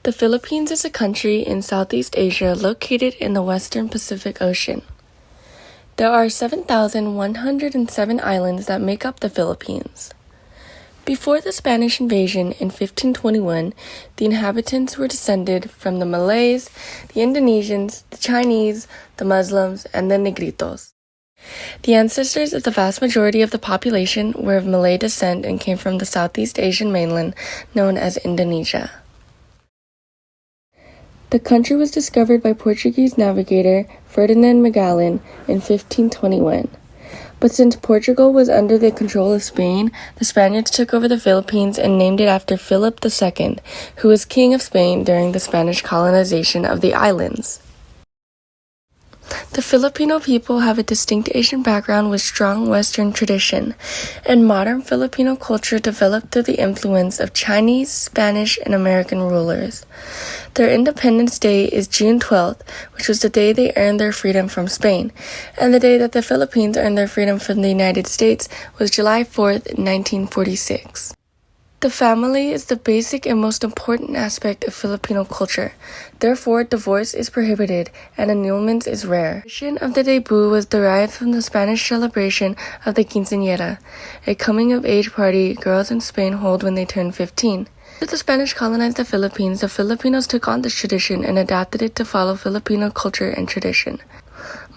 The Philippines is a country in Southeast Asia located in the western Pacific Ocean. There are 7,107 islands that make up the Philippines. Before the Spanish invasion in 1521, the inhabitants were descended from the Malays, the Indonesians, the Chinese, the Muslims, and the Negritos. The ancestors of the vast majority of the population were of Malay descent and came from the Southeast Asian mainland known as Indonesia. The country was discovered by Portuguese navigator Ferdinand Magellan in 1521. But since Portugal was under the control of Spain, the Spaniards took over the Philippines and named it after Philip II, who was king of Spain during the Spanish colonization of the islands. The Filipino people have a distinct Asian background with strong Western tradition, and modern Filipino culture developed through the influence of Chinese, Spanish, and American rulers. Their Independence Day is June 12th, which was the day they earned their freedom from Spain, and the day that the Philippines earned their freedom from the United States was July 4th, 1946. The family is the basic and most important aspect of Filipino culture. Therefore, divorce is prohibited and annulment is rare. The tradition of the debut was derived from the Spanish celebration of the quinceañera, a coming-of-age party girls in Spain hold when they turn 15. After the Spanish colonized the Philippines, the Filipinos took on this tradition and adapted it to follow Filipino culture and tradition.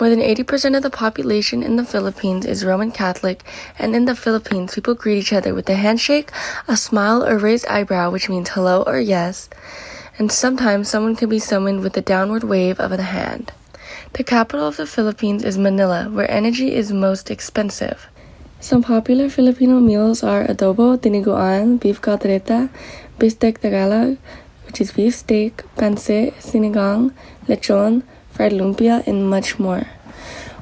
More than 80% of the population in the Philippines is Roman Catholic, and in the Philippines, people greet each other with a handshake, a smile, or raised eyebrow, which means hello or yes, and sometimes someone can be summoned with a downward wave of the hand. The capital of the Philippines is Manila, where energy is most expensive. Some popular Filipino meals are adobo, dinuguan, beef caldereta, bistec Tagalog, which is beef steak, panse, sinigang, lechon, fried lumpia, and much more.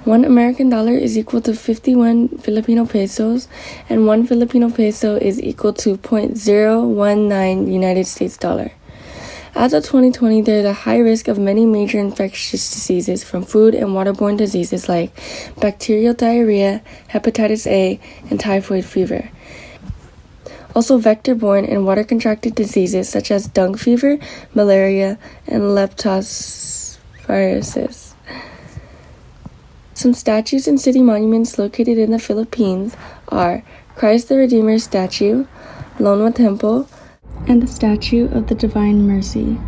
$1 American is equal to 51 Filipino pesos, and 1 Filipino peso is equal to 0.019 United States dollar. As of 2020, there is a high risk of many major infectious diseases from food and waterborne diseases like bacterial diarrhea, hepatitis A, and typhoid fever. Also vector-borne and water-contracted diseases such as dung fever, malaria, and leptospirosis. Some statues and city monuments located in the Philippines are Christ the Redeemer statue, Lonwa Temple, and the Statue of the Divine Mercy.